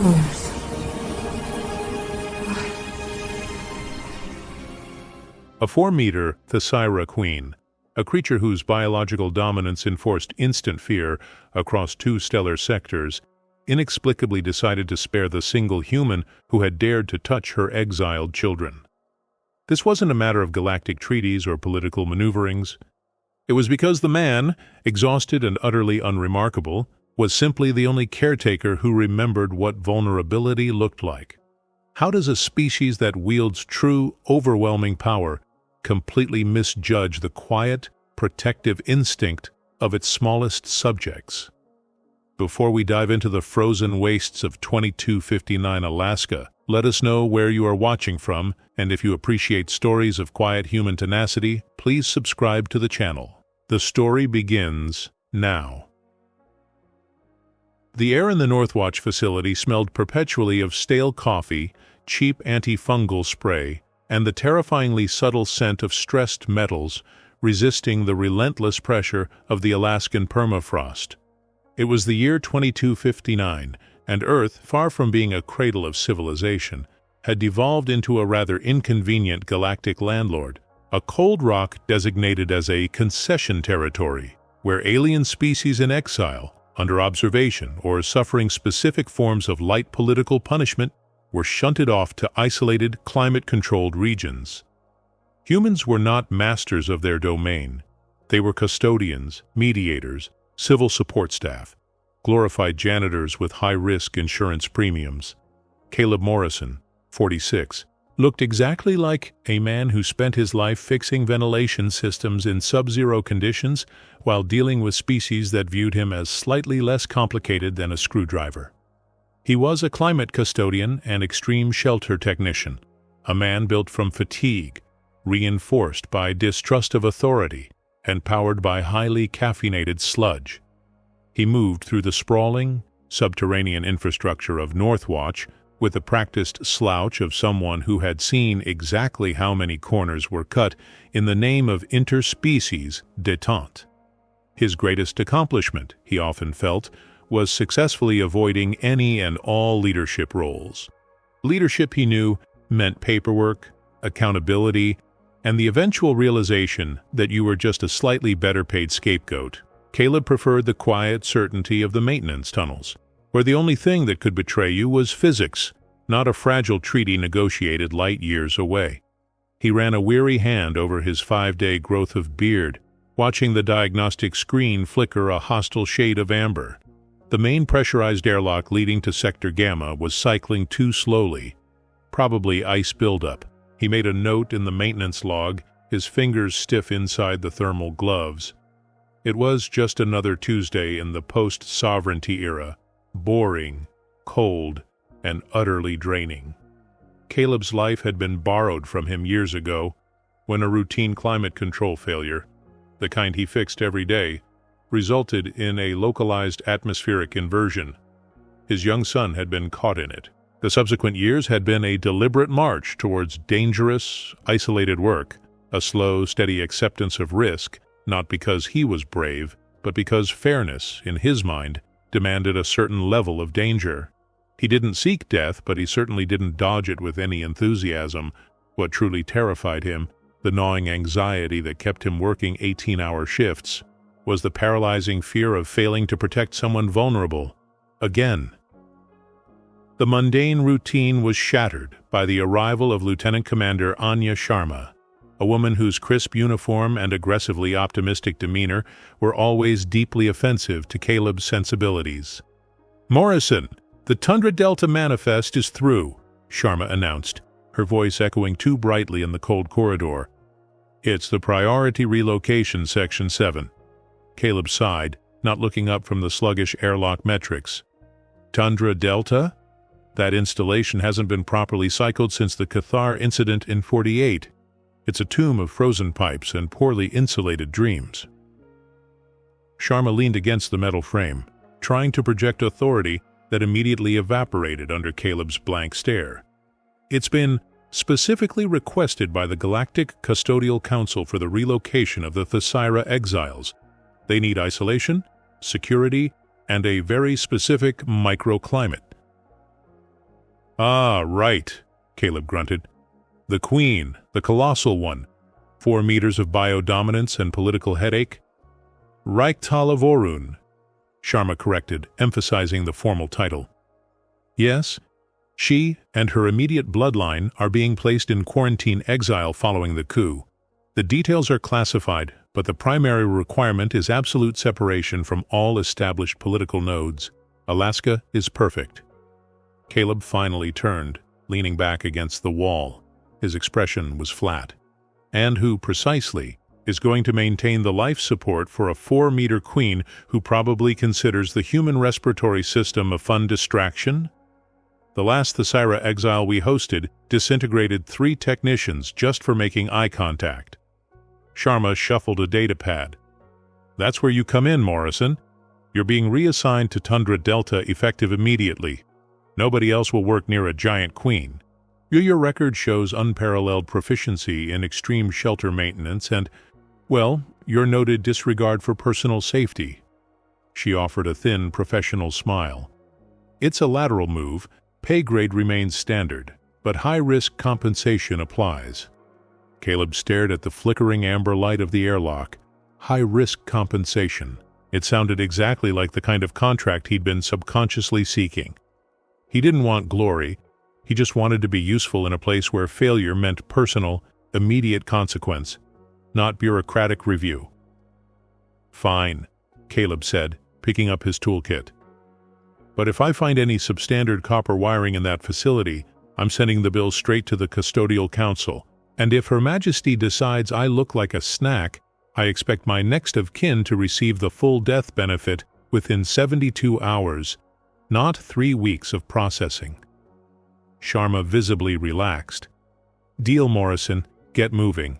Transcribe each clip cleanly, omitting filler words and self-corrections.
Earth. A 4-meter Thysaira queen, a creature whose biological dominance enforced instant fear across 2 stellar sectors, inexplicably decided to spare the single human who had dared to touch her exiled children. This wasn't a matter of galactic treaties or political maneuverings. It was because the man, exhausted and utterly unremarkable, was simply the only caretaker who remembered what vulnerability looked like. How does a species that wields true, overwhelming power completely misjudge the quiet, protective instinct of its smallest subjects? Before we dive into the frozen wastes of 2259 Alaska, let us know where you are watching from, and if you appreciate stories of quiet human tenacity, please subscribe to the channel. The story begins now. The air in the Northwatch facility smelled perpetually of stale coffee, cheap antifungal spray, and the terrifyingly subtle scent of stressed metals resisting the relentless pressure of the Alaskan permafrost. It was the year 2259, and Earth, far from being a cradle of civilization, had devolved into a rather inconvenient galactic landlord, a cold rock designated as a concession territory, where alien species in exile, under observation or suffering specific forms of light political punishment, were shunted off to isolated, climate-controlled regions. Humans were not masters of their domain. They were custodians, mediators, civil support staff, glorified janitors with high-risk insurance premiums. Caleb Morrison, 46, looked exactly like a man who spent his life fixing ventilation systems in sub-zero conditions while dealing with species that viewed him as slightly less complicated than a screwdriver. He was a climate custodian and extreme shelter technician, a man built from fatigue, reinforced by distrust of authority, and powered by highly caffeinated sludge. He moved through the sprawling, subterranean infrastructure of Northwatch with the practiced slouch of someone who had seen exactly how many corners were cut in the name of interspecies détente. His greatest accomplishment, he often felt, was successfully avoiding any and all leadership roles. Leadership, he knew, meant paperwork, accountability, and the eventual realization that you were just a slightly better-paid scapegoat. Caleb preferred the quiet certainty of the maintenance tunnels, where the only thing that could betray you was physics, not a fragile treaty negotiated light years away. He ran a weary hand over his 5-day growth of beard, watching the diagnostic screen flicker a hostile shade of amber. The main pressurized airlock leading to Sector Gamma was cycling too slowly, probably ice buildup. He made a note in the maintenance log, his fingers stiff inside the thermal gloves. It was just another Tuesday in the post-sovereignty era, boring, cold, and utterly draining. Caleb's life had been borrowed from him years ago, when a routine climate control failure, the kind he fixed every day, resulted in a localized atmospheric inversion. His young son had been caught in it. The subsequent years had been a deliberate march towards dangerous, isolated work, a slow, steady acceptance of risk, not because he was brave, but because fairness, in his mind, demanded a certain level of danger. He didn't seek death, but he certainly didn't dodge it with any enthusiasm. What truly terrified him, the gnawing anxiety that kept him working 18-hour shifts, was the paralyzing fear of failing to protect someone vulnerable. Again. The mundane routine was shattered by the arrival of Lieutenant Commander Anya Sharma, a woman whose crisp uniform and aggressively optimistic demeanor were always deeply offensive to Caleb's sensibilities. "Morrison, the Tundra Delta Manifest is through," Sharma announced, her voice echoing too brightly in the cold corridor. "It's the Priority Relocation Section 7. Caleb sighed, not looking up from the sluggish airlock metrics. "Tundra Delta? That installation hasn't been properly cycled since the Cathar incident in '48. It's a tomb of frozen pipes and poorly insulated dreams." Sharma leaned against the metal frame, trying to project authority that immediately evaporated under Caleb's blank stare. "It's been specifically requested by the Galactic Custodial Council for the relocation of the Thysaira exiles. They need isolation, security, and a very specific microclimate." "Ah, right," Caleb grunted. "The Queen, the colossal one. 4 meters of biodominance and political headache." "Reichtala Vorun," Sharma corrected, emphasizing the formal title. "Yes, she and her immediate bloodline are being placed in quarantine exile following the coup. The details are classified, but the primary requirement is absolute separation from all established political nodes. Alaska is perfect." Caleb finally turned, leaning back against the wall. His expression was flat. "And who, precisely, is going to maintain the life support for a 4-meter queen who probably considers the human respiratory system a fun distraction? The last Thesira exile we hosted disintegrated 3 technicians just for making eye contact." Sharma shuffled a datapad. "That's where you come in, Morrison. You're being reassigned to Tundra Delta effective immediately. Nobody else will work near a giant queen. Your record shows unparalleled proficiency in extreme shelter maintenance and, well, your noted disregard for personal safety." She offered a thin, professional smile. "It's a lateral move. Pay grade remains standard, but high-risk compensation applies." Caleb stared at the flickering amber light of the airlock. High-risk compensation. It sounded exactly like the kind of contract he'd been subconsciously seeking. He didn't want glory. He just wanted to be useful in a place where failure meant personal, immediate consequence, not bureaucratic review. "Fine," Caleb said, picking up his toolkit. "But if I find any substandard copper wiring in that facility, I'm sending the bill straight to the custodial council. And if Her Majesty decides I look like a snack, I expect my next of kin to receive the full death benefit within 72 hours, not 3 weeks of processing." Sharma visibly relaxed. "Deal, Morrison. Get moving.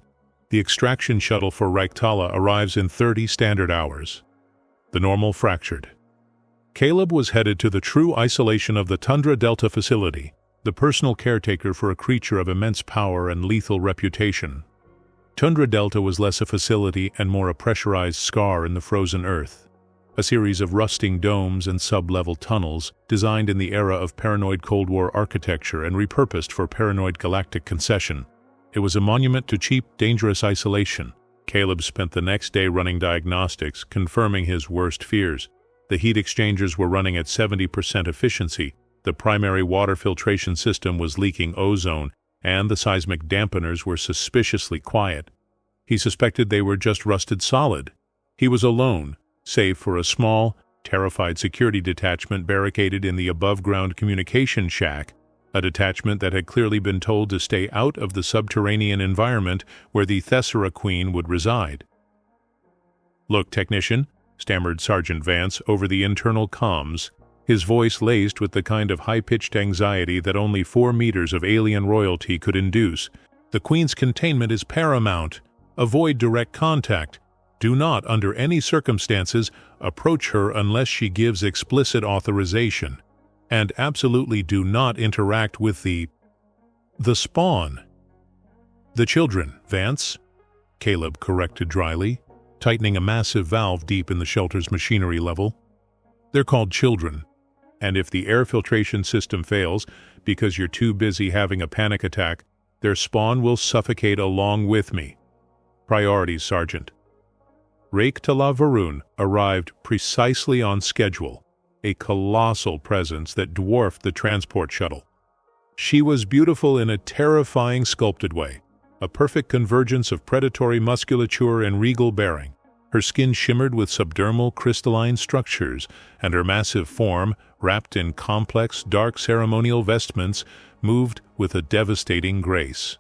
The extraction shuttle for Reichtala arrives in 30 standard hours." The normal fractured. Caleb was headed to the true isolation of the Tundra Delta facility, the personal caretaker for a creature of immense power and lethal reputation. Tundra Delta was less a facility and more a pressurized scar in the frozen earth, a series of rusting domes and sub-level tunnels designed in the era of paranoid Cold War architecture and repurposed for paranoid galactic concession. It was a monument to cheap, dangerous isolation. Caleb spent the next day running diagnostics, confirming his worst fears. The heat exchangers were running at 70% efficiency, the primary water filtration system was leaking ozone, and the seismic dampeners were suspiciously quiet. He suspected they were just rusted solid. He was alone, save for a small, terrified security detachment barricaded in the above-ground communication shack, a detachment that had clearly been told to stay out of the subterranean environment where the Thesira Queen would reside. "Look, technician," stammered Sergeant Vance over the internal comms, his voice laced with the kind of high-pitched anxiety that only 4 meters of alien royalty could induce. "The Queen's containment is paramount. Avoid direct contact. Do not, under any circumstances, approach her unless she gives explicit authorization. And absolutely do not interact with the spawn." "The children, Vance," Caleb corrected dryly, tightening a massive valve deep in the shelter's machinery level. "They're called children. And if the air filtration system fails because you're too busy having a panic attack, their spawn will suffocate along with me. Priorities, Sergeant." Reichtala Varun arrived precisely on schedule, a colossal presence that dwarfed the transport shuttle. She was beautiful in a terrifying sculpted way, a perfect convergence of predatory musculature and regal bearing. Her skin shimmered with subdermal crystalline structures, and her massive form, wrapped in complex, dark ceremonial vestments, moved with a devastating grace.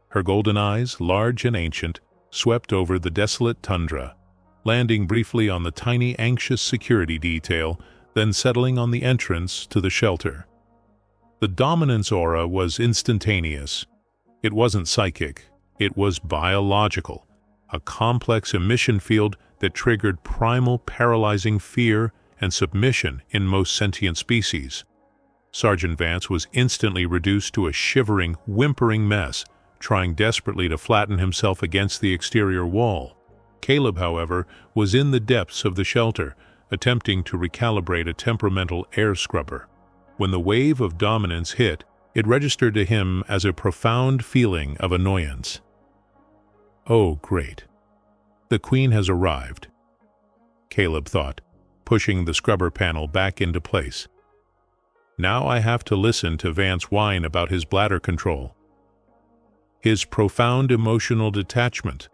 Her golden eyes, large and ancient, swept over the desolate tundra, landing briefly on the tiny, anxious security detail, then settling on the entrance to the shelter. The dominance aura was instantaneous. It wasn't psychic, it was biological, a complex emission field that triggered primal paralyzing fear and submission in most sentient species. Sergeant Vance was instantly reduced to a shivering, whimpering mess, trying desperately to flatten himself against the exterior wall. Caleb, however, was in the depths of the shelter, attempting to recalibrate a temperamental air scrubber. When the wave of dominance hit, It registered to him as a profound feeling of annoyance. Oh, great. The Queen has arrived, Caleb thought, pushing the scrubber panel back into place. Now I have to listen to Vance whine about his bladder control. His profound emotional detachment,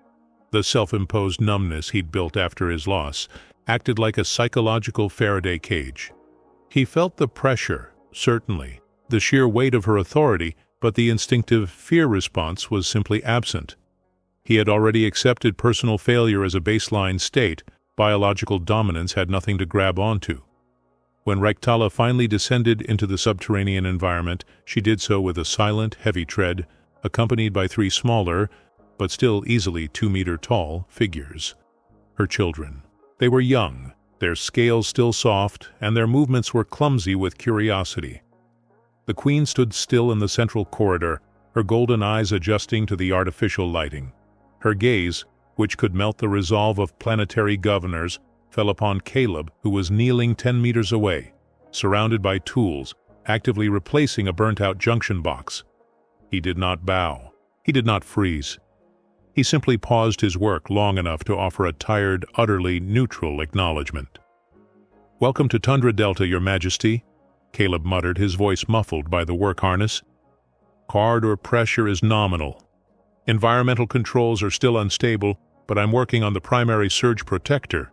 the self-imposed numbness he'd built after his loss, acted like a psychological Faraday cage. He felt the pressure, certainly, the sheer weight of her authority, but the instinctive fear response was simply absent. He had already accepted personal failure as a baseline state. Biological dominance had nothing to grab onto. When Reichtala finally descended into the subterranean environment, she did so with a silent, heavy tread, accompanied by 3 smaller, but still easily 2-meter-tall, figures. Her children. They were young, their scales still soft, and their movements were clumsy with curiosity. The Queen stood still in the central corridor, her golden eyes adjusting to the artificial lighting. Her gaze, which could melt the resolve of planetary governors, fell upon Caleb, who was kneeling 10 meters away, surrounded by tools, actively replacing a burnt-out junction box. He did not bow. He did not freeze. He simply paused his work long enough to offer a tired, utterly neutral acknowledgement. "Welcome to Tundra Delta, Your Majesty," Caleb muttered, his voice muffled by the work harness. "Corridor pressure is nominal. Environmental controls are still unstable, but I'm working on the primary surge protector."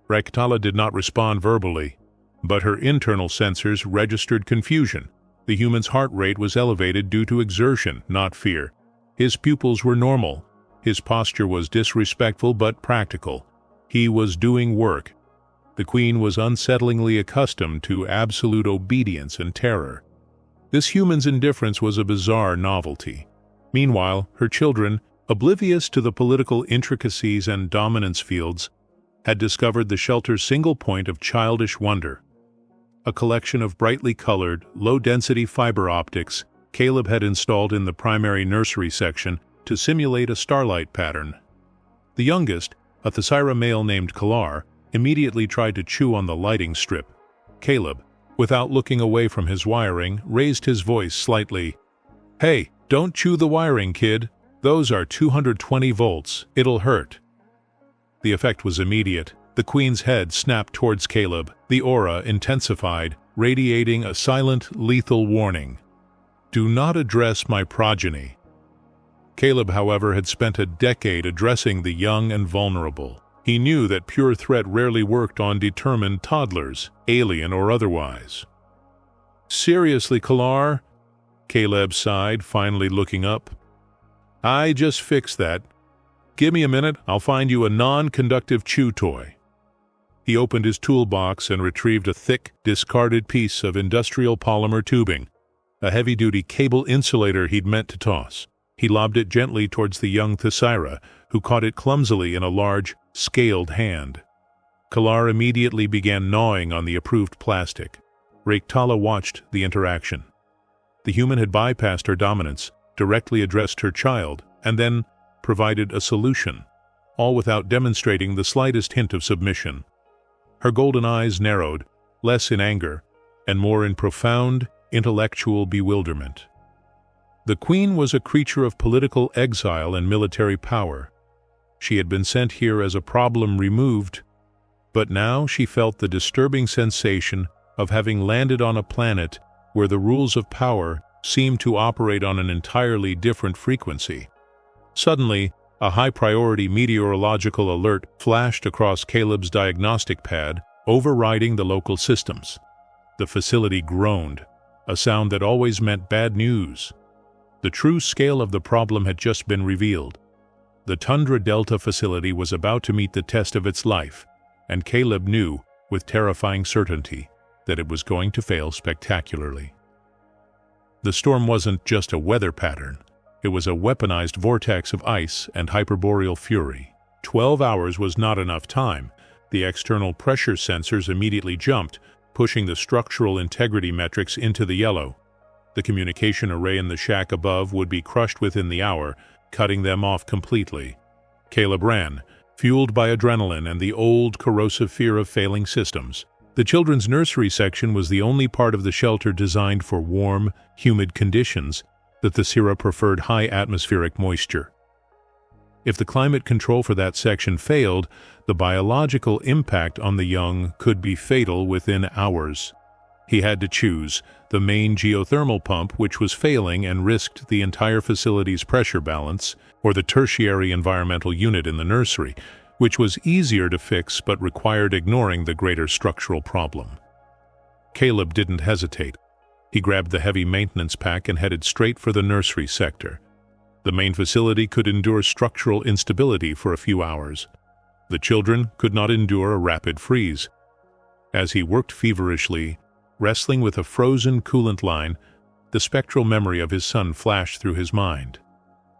Reichtala did not respond verbally, but her internal sensors registered confusion. The human's heart rate was elevated due to exertion, not fear. His pupils were normal. His posture was disrespectful but practical. He was doing work. The Queen was unsettlingly accustomed to absolute obedience and terror. This human's indifference was a bizarre novelty. Meanwhile, her children, oblivious to the political intricacies and dominance fields, had discovered the shelter's single point of childish wonder. A collection of brightly colored, low-density fiber optics Caleb had installed in the primary nursery section to simulate a starlight pattern. The youngest, a Thesira male named Kalar, immediately tried to chew on the lighting strip. Caleb, without looking away from his wiring, raised his voice slightly. "Hey, don't chew the wiring, kid. Those are 220 volts. It'll hurt." The effect was immediate. The Queen's head snapped towards Caleb, the aura intensified, radiating a silent, lethal warning. "Do not address my progeny." Caleb, however, had spent a decade addressing the young and vulnerable. He knew that pure threat rarely worked on determined toddlers, alien or otherwise. "Seriously, Kalar?" Caleb sighed, finally looking up. "I just fixed that. Give me a minute, I'll find you a non-conductive chew toy." He opened his toolbox and retrieved a thick, discarded piece of industrial polymer tubing, a heavy-duty cable insulator he'd meant to toss. He lobbed it gently towards the young Thesira, who caught it clumsily in a large, scaled hand. Kalar immediately began gnawing on the approved plastic. Reichtala watched the interaction. The human had bypassed her dominance, directly addressed her child, and then provided a solution, all without demonstrating the slightest hint of submission. Her golden eyes narrowed, less in anger, and more in profound, intellectual bewilderment. The Queen was a creature of political exile and military power. She had been sent here as a problem removed, but now she felt the disturbing sensation of having landed on a planet where the rules of power seemed to operate on an entirely different frequency. Suddenly, a high-priority meteorological alert flashed across Caleb's diagnostic pad, overriding the local systems. The facility groaned, a sound that always meant bad news. The true scale of the problem had just been revealed. The Tundra Delta facility was about to meet the test of its life, and Caleb knew, with terrifying certainty, that it was going to fail spectacularly. The storm wasn't just a weather pattern. It was a weaponized vortex of ice and hyperboreal fury. 12 hours was not enough time. The external pressure sensors immediately jumped, pushing the structural integrity metrics into the yellow. The communication array in the shack above would be crushed within the hour, cutting them off completely. Caleb ran, fueled by adrenaline and the old corrosive fear of failing systems. The children's nursery section was the only part of the shelter designed for warm, humid conditions that the Sierra preferred high atmospheric moisture. If the climate control for that section failed, the biological impact on the young could be fatal within hours. He had to choose the main geothermal pump, which was failing and risked the entire facility's pressure balance, or the tertiary environmental unit in the nursery, which was easier to fix but required ignoring the greater structural problem. Caleb didn't hesitate. He grabbed the heavy maintenance pack and headed straight for the nursery sector. The main facility could endure structural instability for a few hours. The children could not endure a rapid freeze. As he worked feverishly, wrestling with a frozen coolant line, the spectral memory of his son flashed through his mind.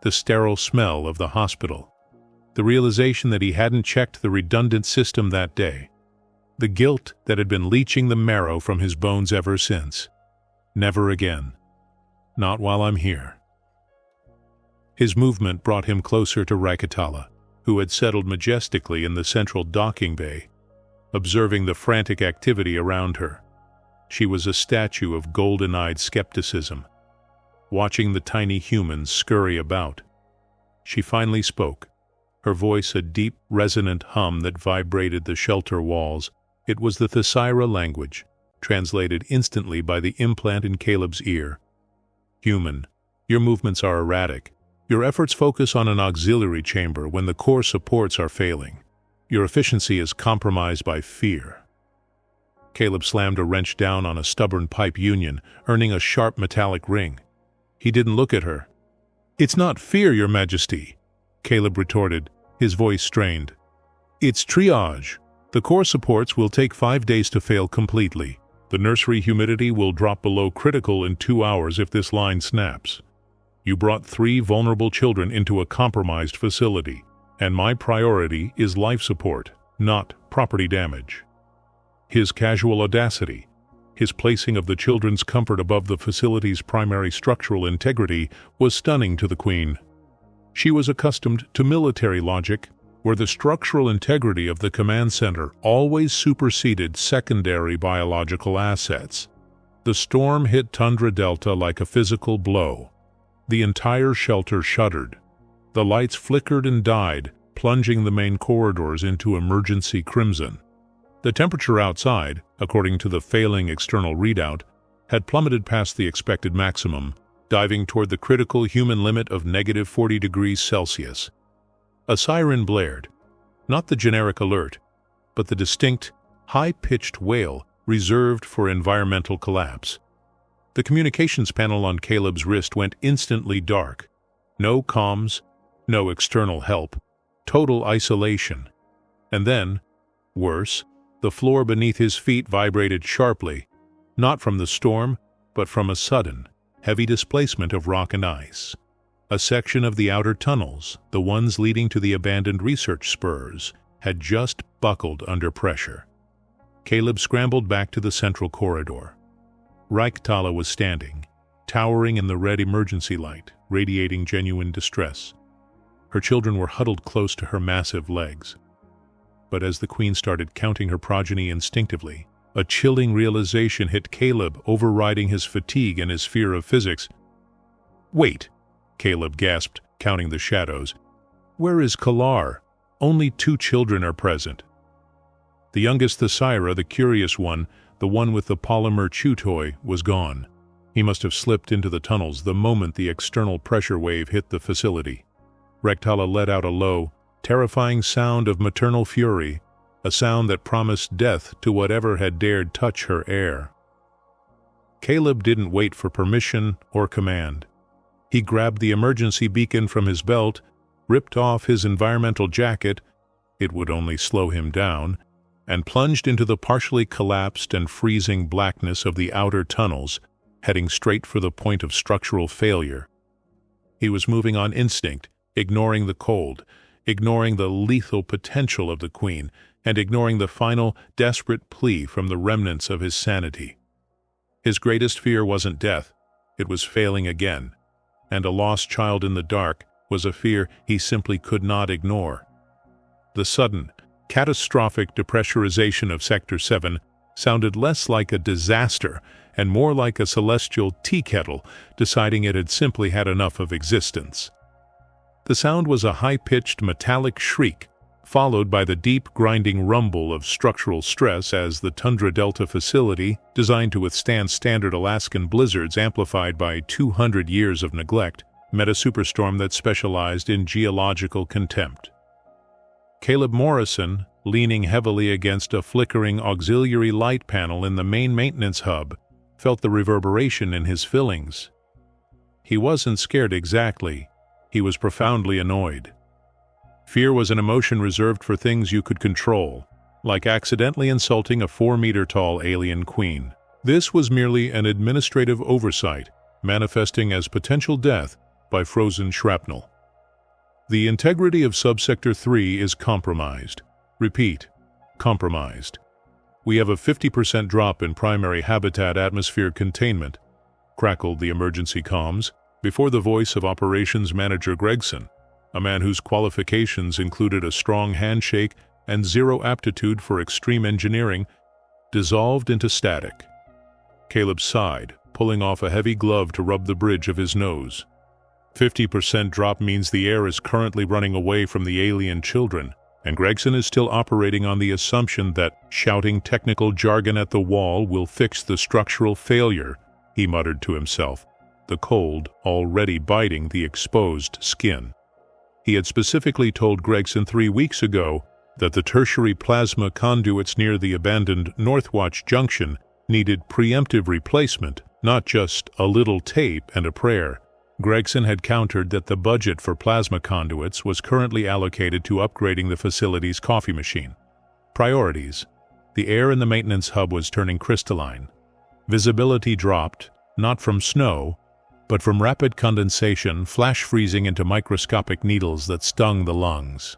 The sterile smell of the hospital. The realization that he hadn't checked the redundant system that day. The guilt that had been leaching the marrow from his bones ever since. Never again. Not while I'm here. His movement brought him closer to Rakatala, who had settled majestically in the central docking bay, observing the frantic activity around her. She was a statue of golden-eyed skepticism, watching the tiny humans scurry about. She finally spoke, her voice a deep, resonant hum that vibrated the shelter walls. It was the Thesira language, translated instantly by the implant in Caleb's ear. Human, your movements are erratic. Your efforts focus on an auxiliary chamber when the core supports are failing. Your efficiency is compromised by fear. Caleb slammed a wrench down on a stubborn pipe union, earning a sharp metallic ring. He didn't look at her. "It's not fear, Your Majesty," Caleb retorted, his voice strained. "It's triage. The core supports will take 5 days to fail completely. The nursery humidity will drop below critical in 2 hours if this line snaps. You brought 3 vulnerable children into a compromised facility, and my priority is life support, not property damage." His casual audacity, his placing of the children's comfort above the facility's primary structural integrity, was stunning to the Queen. She was accustomed to military logic, where the structural integrity of the command center always superseded secondary biological assets. The storm hit Tundra Delta like a physical blow. The entire shelter shuddered. The lights flickered and died, plunging the main corridors into emergency crimson. The temperature outside, according to the failing external readout, had plummeted past the expected maximum, diving toward the critical human limit of -40 degrees Celsius. A siren blared, not the generic alert, but the distinct, high-pitched wail reserved for environmental collapse. The communications panel on Caleb's wrist went instantly dark. No comms, no external help, total isolation. And then, worse, the floor beneath his feet vibrated sharply, not from the storm, but from a sudden, heavy displacement of rock and ice. A section of the outer tunnels, the ones leading to the abandoned research spurs, had just buckled under pressure. Caleb scrambled back to the central corridor. Rakatala was standing, towering in the red emergency light, radiating genuine distress. Her children were huddled close to her massive legs. But as the Queen started counting her progeny instinctively, a chilling realization hit Caleb, overriding his fatigue and his fear of physics. "Wait," Caleb gasped, counting the shadows. "Where is Kalar? Only 2 children are present." The youngest Thesira, the curious one, the one with the polymer chew toy, was gone. He must have slipped into the tunnels the moment the external pressure wave hit the facility. Rakatala let out a low, terrifying sound of maternal fury, a sound that promised death to whatever had dared touch her heir. Caleb didn't wait for permission or command. He grabbed the emergency beacon from his belt, ripped off his environmental jacket — it would only slow him down — and plunged into the partially collapsed and freezing blackness of the outer tunnels, heading straight for the point of structural failure. He was moving on instinct, ignoring the cold, ignoring the lethal potential of the Queen, and ignoring the final, desperate plea from the remnants of his sanity. His greatest fear wasn't death, it was failing again, and a lost child in the dark was a fear he simply could not ignore. The sudden, catastrophic depressurization of Sector 7 sounded less like a disaster and more like a celestial tea kettle deciding it had simply had enough of existence. The sound was a high-pitched metallic shriek, followed by the deep grinding rumble of structural stress as the Tundra Delta facility, designed to withstand standard Alaskan blizzards amplified by 200 years of neglect, met a superstorm that specialized in geological contempt. Caleb Morrison, leaning heavily against a flickering auxiliary light panel in the main maintenance hub, felt the reverberation in his fillings. He wasn't scared exactly. He was profoundly annoyed. Fear was an emotion reserved for things you could control, like accidentally insulting a 4-meter-tall alien queen. This was merely an administrative oversight, manifesting as potential death by frozen shrapnel. The integrity of Subsector 3 is compromised. Repeat, compromised. We have a 50% drop in primary habitat atmosphere containment, crackled the emergency comms, before the voice of Operations Manager Gregson, a man whose qualifications included a strong handshake and zero aptitude for extreme engineering, dissolved into static. Caleb sighed, pulling off a heavy glove to rub the bridge of his nose. 50% drop means the air is currently running away from the alien children, and Gregson is still operating on the assumption that shouting technical jargon at the wall will fix the structural failure, he muttered to himself, the cold already biting the exposed skin. He had specifically told Gregson 3 weeks ago that the tertiary plasma conduits near the abandoned Northwatch Junction needed preemptive replacement, not just a little tape and a prayer. Gregson had countered that the budget for plasma conduits was currently allocated to upgrading the facility's coffee machine. Priorities. The air in the maintenance hub was turning crystalline. Visibility dropped, not from snow, but from rapid condensation flash freezing into microscopic needles that stung the lungs.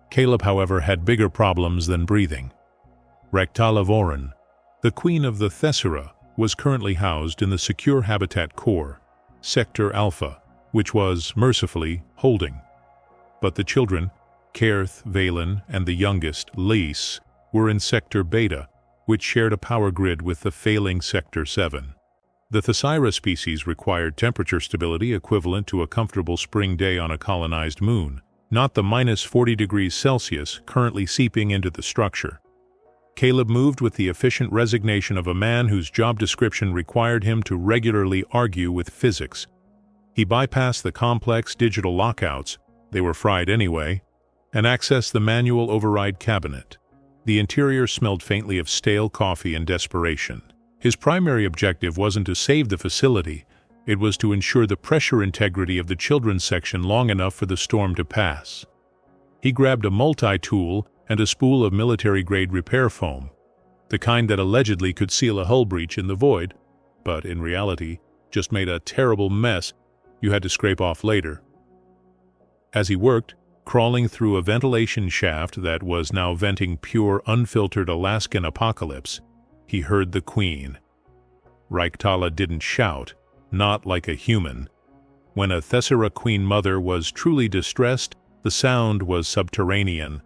Caleb, however, had bigger problems than breathing. Rectala Voren, the queen of the Thessera, was currently housed in the Secure Habitat Core, Sector Alpha, which was, mercifully, holding. But the children, Kaerth, Valen, and the youngest, Lise, were in Sector Beta, which shared a power grid with the failing Sector 7. The Thessera species required temperature stability equivalent to a comfortable spring day on a colonized moon, not the -40 degrees Celsius currently seeping into the structure. Caleb moved with the efficient resignation of a man whose job description required him to regularly argue with physics. He bypassed the complex digital lockouts, they were fried anyway, and accessed the manual override cabinet. The interior smelled faintly of stale coffee and desperation. His primary objective wasn't to save the facility, it was to ensure the pressure integrity of the children's section long enough for the storm to pass. He grabbed a multi-tool and a spool of military-grade repair foam, the kind that allegedly could seal a hull breach in the void, but in reality just made a terrible mess you had to scrape off later. As he worked, crawling through a ventilation shaft that was now venting pure, unfiltered Alaskan apocalypse, he heard the Queen. Reichtala didn't shout, not like a human. When a Thessera Queen Mother was truly distressed, the sound was subterranean.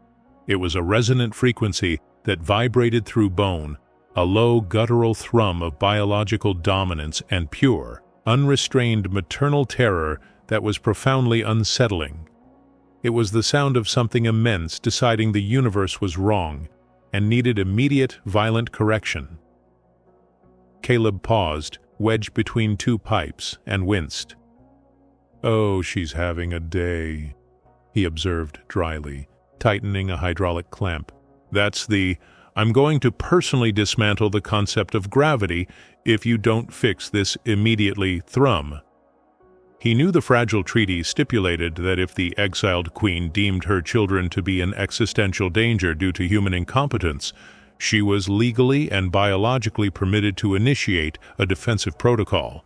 It was a resonant frequency that vibrated through bone, a low guttural thrum of biological dominance and pure, unrestrained maternal terror that was profoundly unsettling. It was the sound of something immense deciding the universe was wrong and needed immediate, violent correction. Caleb paused, wedged between two pipes, and winced. "Oh, she's having a day," he observed dryly, tightening a hydraulic clamp. "That's the, I'm going to personally dismantle the concept of gravity if you don't fix this immediately thrum." He knew the fragile treaty stipulated that if the exiled queen deemed her children to be in existential danger due to human incompetence, she was legally and biologically permitted to initiate a defensive protocol.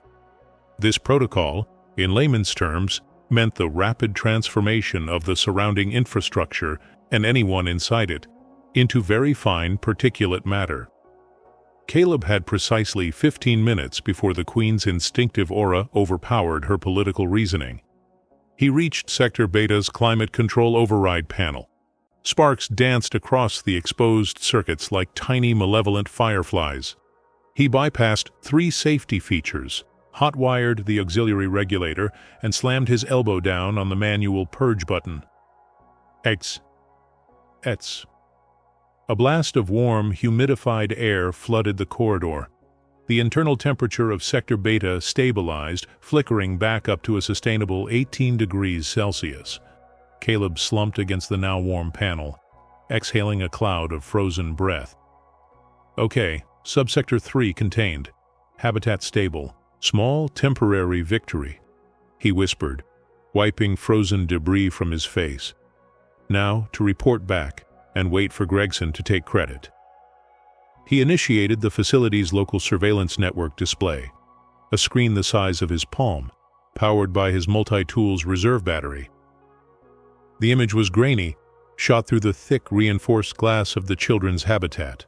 This protocol, in layman's terms, meant the rapid transformation of the surrounding infrastructure and anyone inside it into very fine particulate matter. Caleb had precisely 15 minutes before the Queen's instinctive aura overpowered her political reasoning. He reached Sector Beta's climate control override panel, Sparks danced across the exposed circuits like tiny malevolent fireflies. He bypassed 3 safety features, hot-wired the auxiliary regulator, and slammed his elbow down on the manual purge button. Ets. A blast of warm, humidified air flooded the corridor. The internal temperature of Sector Beta stabilized, flickering back up to a sustainable 18 degrees Celsius. Caleb slumped against the now-warm panel, exhaling a cloud of frozen breath. Okay, Subsector 3 contained. Habitat stable. Small, temporary victory, he whispered, wiping frozen debris from his face. Now to report back and wait for Gregson to take credit. He initiated the facility's local surveillance network display, a screen the size of his palm, powered by his multi-tools reserve battery. The image was grainy, shot through the thick, reinforced glass of the children's habitat.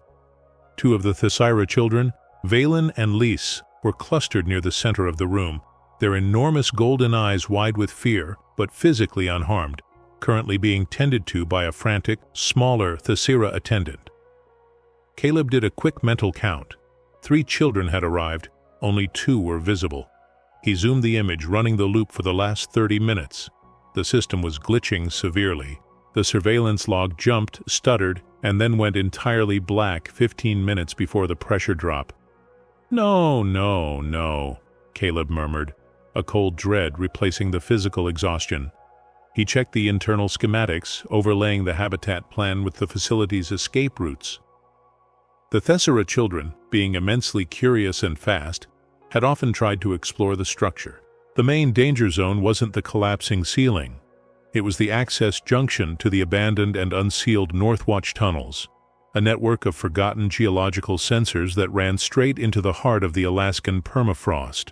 2 of the Thesira children, Valen and Lise, were clustered near the center of the room, their enormous golden eyes wide with fear, but physically unharmed, currently being tended to by a frantic, smaller Thesira attendant. Caleb did a quick mental count. 3 children had arrived, only 2 were visible. He zoomed the image, running the loop for the last 30 minutes. The system was glitching severely. The surveillance log jumped, stuttered, and then went entirely black 15 minutes before the pressure drop. No, Caleb murmured, a cold dread replacing the physical exhaustion. He checked the internal schematics, overlaying the habitat plan with the facility's escape routes. The Thesira children, being immensely curious and fast, had often tried to explore the structure. The main danger zone wasn't the collapsing ceiling. It was the access junction to the abandoned and unsealed Northwatch tunnels, a network of forgotten geological sensors that ran straight into the heart of the Alaskan permafrost.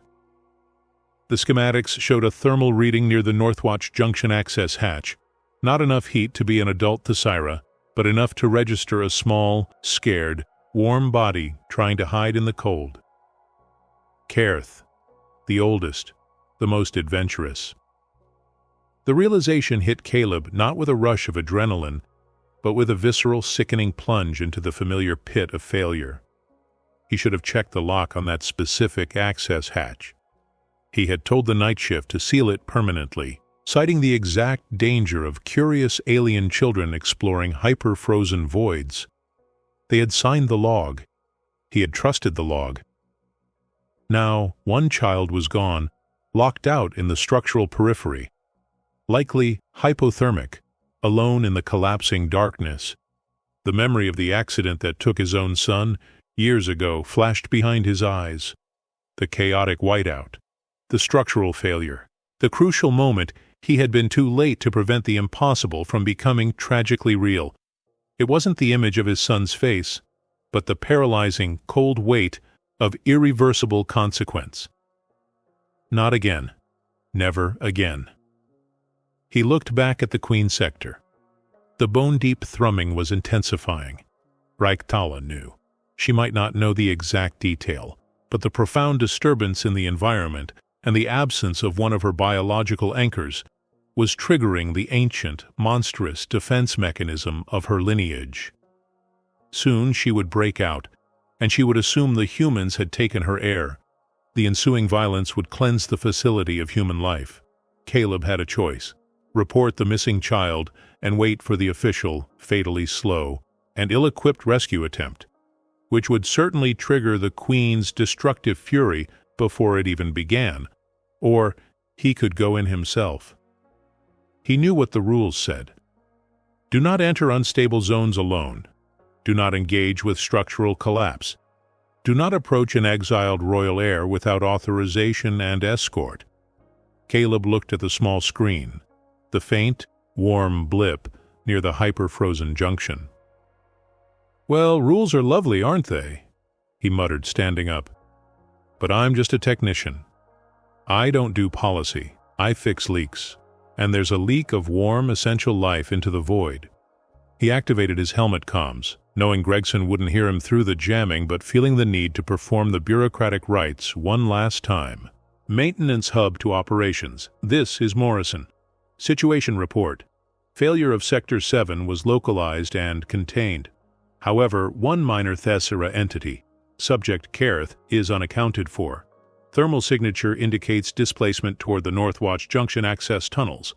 The schematics showed a thermal reading near the Northwatch junction access hatch, not enough heat to be an adult Thesira, but enough to register a small, scared, warm body trying to hide in the cold. Cairth, the oldest, the most adventurous. The realization hit Caleb not with a rush of adrenaline, but with a visceral, sickening plunge into the familiar pit of failure. He should have checked the lock on that specific access hatch. He had told the night shift to seal it permanently, citing the exact danger of curious alien children exploring hyper-frozen voids. They had signed the log. He had trusted the log. Now, 1 child was gone, locked out in the structural periphery, likely hypothermic, alone in the collapsing darkness. The memory of the accident that took his own son, years ago, flashed behind his eyes. The chaotic whiteout, the structural failure, the crucial moment he had been too late to prevent the impossible from becoming tragically real. It wasn't the image of his son's face, but the paralyzing, cold weight of irreversible consequence. Not again. Never again. He looked back at the Queen sector. The bone-deep thrumming was intensifying. Reichtala knew. She might not know the exact detail, but the profound disturbance in the environment and the absence of one of her biological anchors was triggering the ancient, monstrous defense mechanism of her lineage. Soon she would break out, and she would assume the humans had taken her heir. The ensuing violence would cleanse the facility of human life. Caleb had a choice: report the missing child and wait for the official, fatally slow, and ill-equipped rescue attempt, which would certainly trigger the Queen's destructive fury before it even began, or he could go in himself. He knew what the rules said. Do not enter unstable zones alone. Do not engage with structural collapse. Do not approach an exiled royal heir without authorization and escort. Caleb looked at the small screen, the faint, warm blip near the hyper-frozen junction. Well, rules are lovely, aren't they? He muttered, standing up. But I'm just a technician. I don't do policy. I fix leaks. And there's a leak of warm, essential life into the void. He activated his helmet comms, knowing Gregson wouldn't hear him through the jamming, but feeling the need to perform the bureaucratic rites one last time. Maintenance hub to operations. This is Morrison. Situation report. Failure of Sector 7 was localized and contained. However, one minor Thessera entity, subject Karth, is unaccounted for. Thermal signature indicates displacement toward the Northwatch Junction access tunnels.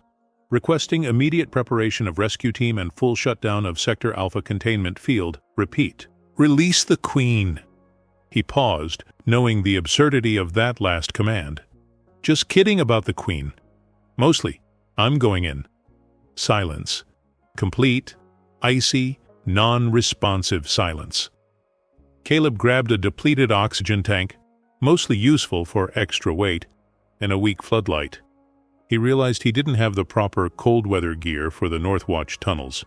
Requesting immediate preparation of rescue team and full shutdown of Sector Alpha containment field. Repeat. Release the Queen. He paused, knowing the absurdity of that last command. Just kidding about the Queen. Mostly. I'm going in. Silence. Complete, icy, non-responsive silence. Caleb grabbed a depleted oxygen tank, mostly useful for extra weight, and a weak floodlight. He realized he didn't have the proper cold weather gear for the Northwatch tunnels.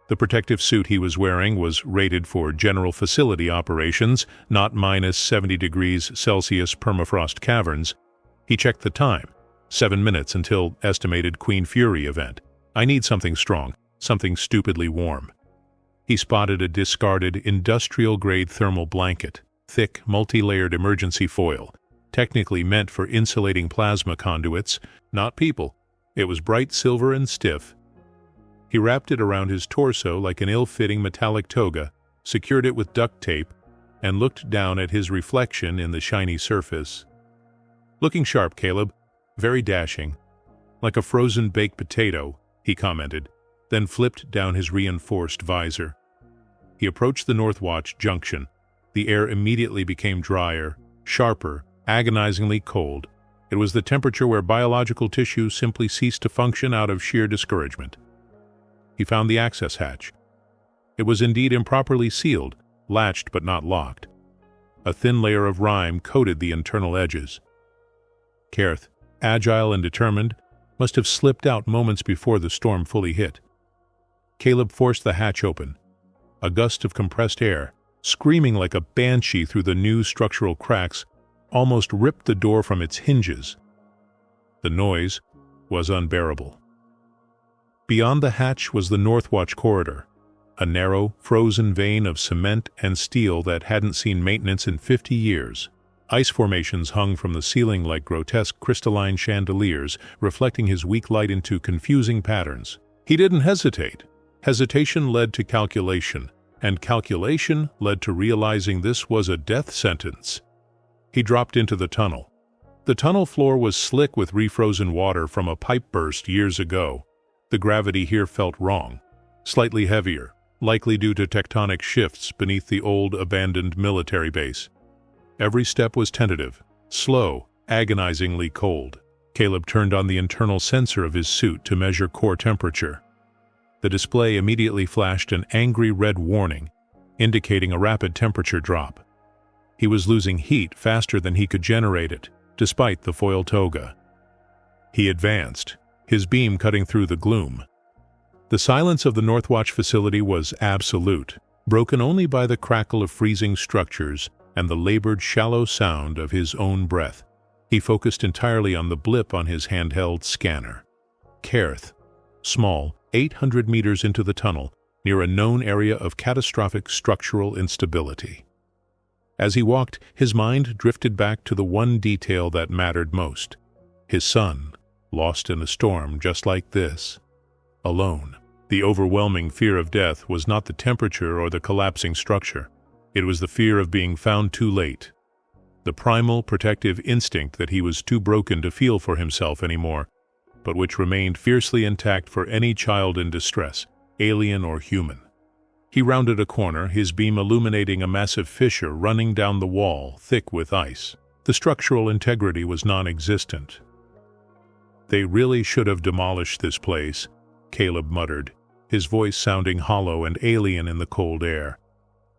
The protective suit he was wearing was rated for general facility operations, not minus 70 degrees Celsius permafrost caverns. He checked the time. 7 minutes until estimated Queen Fury event. I need something strong, something stupidly warm. He spotted a discarded industrial-grade thermal blanket, thick, multi-layered emergency foil, technically meant for insulating plasma conduits, not people. It was bright silver and stiff. He wrapped it around his torso like an ill-fitting metallic toga, secured it with duct tape, and looked down at his reflection in the shiny surface. Looking sharp, Caleb. Very dashing. Like a frozen baked potato, he commented, then flipped down his reinforced visor. He approached the Northwatch Junction. The air immediately became drier, sharper, agonizingly cold. It was the temperature where biological tissue simply ceased to function out of sheer discouragement. He found the access hatch. It was indeed improperly sealed, latched but not locked. A thin layer of rime coated the internal edges. Karth, agile and determined, must have slipped out moments before the storm fully hit. Caleb forced the hatch open. A gust of compressed air, screaming like a banshee through the new structural cracks, almost ripped the door from its hinges. The noise was unbearable. Beyond the hatch was the Northwatch corridor, a narrow, frozen vein of cement and steel that hadn't seen maintenance in 50 years. Ice formations hung from the ceiling like grotesque crystalline chandeliers, reflecting his weak light into confusing patterns. He didn't hesitate. Hesitation led to calculation, and calculation led to realizing this was a death sentence. He dropped into the tunnel. The tunnel floor was slick with refrozen water from a pipe burst years ago. The gravity here felt wrong, slightly heavier, likely due to tectonic shifts beneath the old abandoned military base. Every step was tentative, slow, agonizingly cold. Caleb turned on the internal sensor of his suit to measure core temperature. The display immediately flashed an angry red warning, indicating a rapid temperature drop. He was losing heat faster than he could generate it, despite the foil toga. He advanced, his beam cutting through the gloom. The silence of the Northwatch facility was absolute, broken only by the crackle of freezing structures and the labored, shallow sound of his own breath. He focused entirely on the blip on his handheld scanner. Karth, small, 800 meters into the tunnel, near a known area of catastrophic structural instability. As he walked, his mind drifted back to the one detail that mattered most. His son, lost in a storm just like this. Alone. The overwhelming fear of death was not the temperature or the collapsing structure. It was the fear of being found too late. The primal protective instinct that he was too broken to feel for himself anymore, but which remained fiercely intact for any child in distress, alien or human. He rounded a corner, his beam illuminating a massive fissure running down the wall, thick with ice. The structural integrity was non-existent. They really should have demolished this place, Caleb muttered, his voice sounding hollow and alien in the cold air.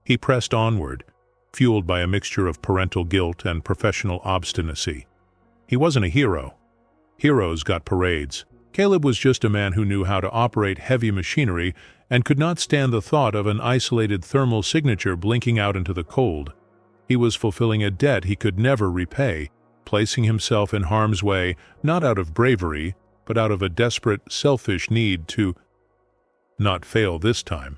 He pressed onward, fueled by a mixture of parental guilt and professional obstinacy. He wasn't a hero. Heroes got parades. Caleb was just a man who knew how to operate heavy machinery and could not stand the thought of an isolated thermal signature blinking out into the cold. He was fulfilling a debt he could never repay, placing himself in harm's way not out of bravery, but out of a desperate, selfish need to not fail this time.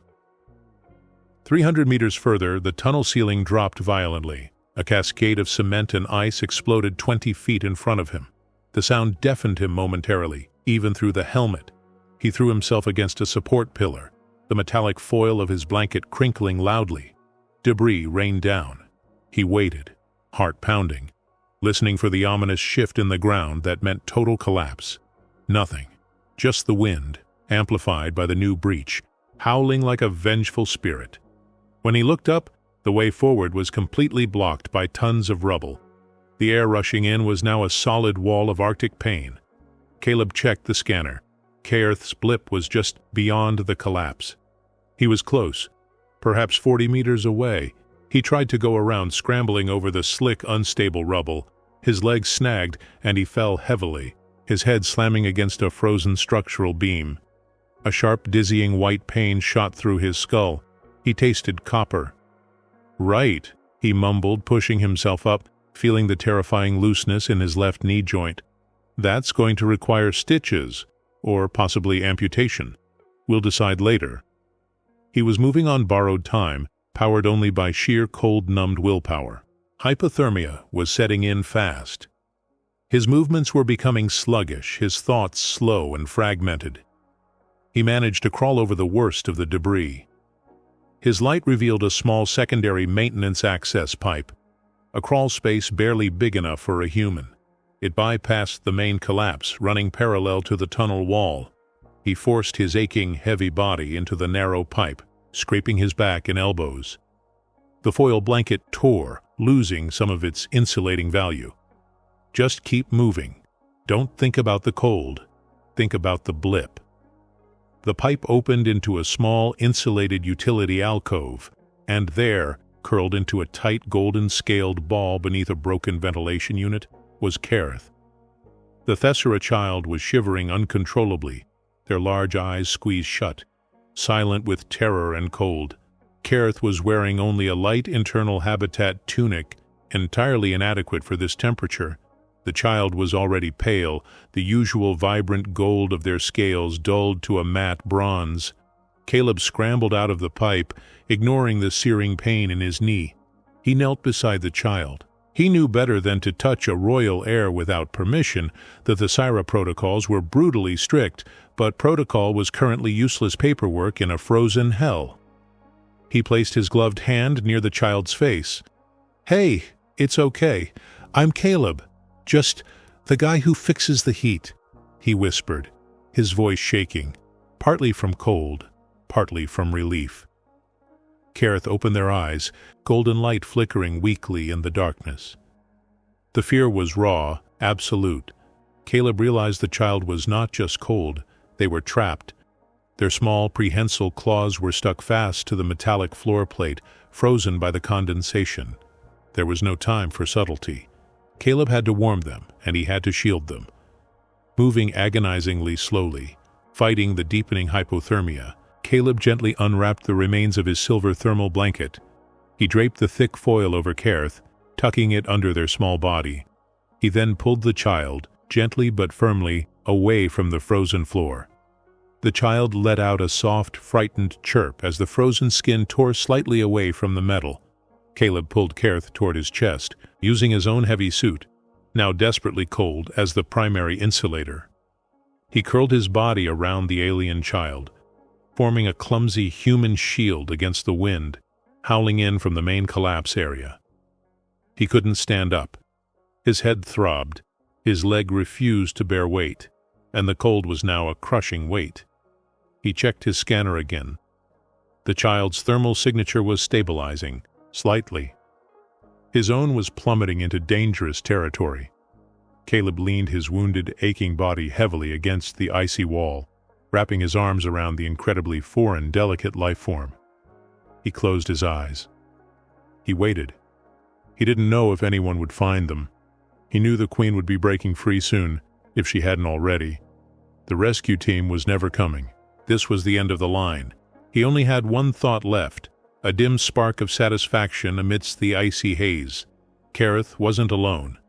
300 meters further, the tunnel ceiling dropped violently. A cascade of cement and ice exploded 20 feet in front of him. The sound deafened him momentarily, even through the helmet. He threw himself against a support pillar, the metallic foil of his blanket crinkling loudly. Debris rained down. He waited, heart pounding, listening for the ominous shift in the ground that meant total collapse. Nothing. Just the wind, amplified by the new breach, howling like a vengeful spirit. When he looked up, the way forward was completely blocked by tons of rubble. The air rushing in was now a solid wall of Arctic pain. Caleb checked the scanner. Caerth's blip was just beyond the collapse. He was close, perhaps 40 meters away. He tried to go around, scrambling over the slick, unstable rubble. His legs snagged, and he fell heavily, his head slamming against a frozen structural beam. A sharp, dizzying white pain shot through his skull. He tasted copper. "Right," he mumbled, pushing himself up, feeling the terrifying looseness in his left knee joint. "That's going to require stitches, or possibly amputation. We'll decide later." He was moving on borrowed time, powered only by sheer cold-numbed willpower. Hypothermia was setting in fast. His movements were becoming sluggish, his thoughts slow and fragmented. He managed to crawl over the worst of the debris. His light revealed a small secondary maintenance access pipe, a crawl space barely big enough for a human. It bypassed the main collapse, running parallel to the tunnel wall. He forced his aching, heavy body into the narrow pipe, scraping his back and elbows. The foil blanket tore, losing some of its insulating value. Just keep moving. Don't think about the cold. Think about the blip. The pipe opened into a small, insulated utility alcove, and there, curled into a tight, golden-scaled ball beneath a broken ventilation unit, was Caerth. The Thessera child was shivering uncontrollably, their large eyes squeezed shut, silent with terror and cold. Caerth was wearing only a light internal habitat tunic, entirely inadequate for this temperature. The child was already pale, the usual vibrant gold of their scales dulled to a matte bronze. Caleb scrambled out of the pipe, ignoring the searing pain in his knee. He knelt beside the child. He knew better than to touch a royal heir without permission. The Thessera protocols were brutally strict, but protocol was currently useless paperwork in a frozen hell. He placed his gloved hand near the child's face. "Hey, it's okay. I'm Caleb. Just the guy who fixes the heat," he whispered, his voice shaking, partly from cold, partly from relief. Caerth opened their eyes, golden light flickering weakly in the darkness. The fear was raw, absolute. Caleb realized the child was not just cold, they were trapped. Their small, prehensile claws were stuck fast to the metallic floor plate, frozen by the condensation. There was no time for subtlety. Caleb had to warm them, and he had to shield them. Moving agonizingly slowly, fighting the deepening hypothermia, Caleb gently unwrapped the remains of his silver thermal blanket. He draped the thick foil over Caerth, tucking it under their small body. He then pulled the child, gently but firmly, away from the frozen floor. The child let out a soft, frightened chirp as the frozen skin tore slightly away from the metal. Caleb pulled Caerth toward his chest, using his own heavy suit, now desperately cold, as the primary insulator. He curled his body around the alien child, forming a clumsy human shield against the wind, howling in from the main collapse area. He couldn't stand up. His head throbbed, his leg refused to bear weight, and the cold was now a crushing weight. He checked his scanner again. The child's thermal signature was stabilizing, slightly. His own was plummeting into dangerous territory. Caleb leaned his wounded, aching body heavily against the icy wall, wrapping his arms around the incredibly foreign, delicate life form. He closed his eyes. He waited. He didn't know if anyone would find them. He knew the Queen would be breaking free soon, if she hadn't already. The rescue team was never coming. This was the end of the line. He only had one thought left, a dim spark of satisfaction amidst the icy haze. Caerth wasn't alone.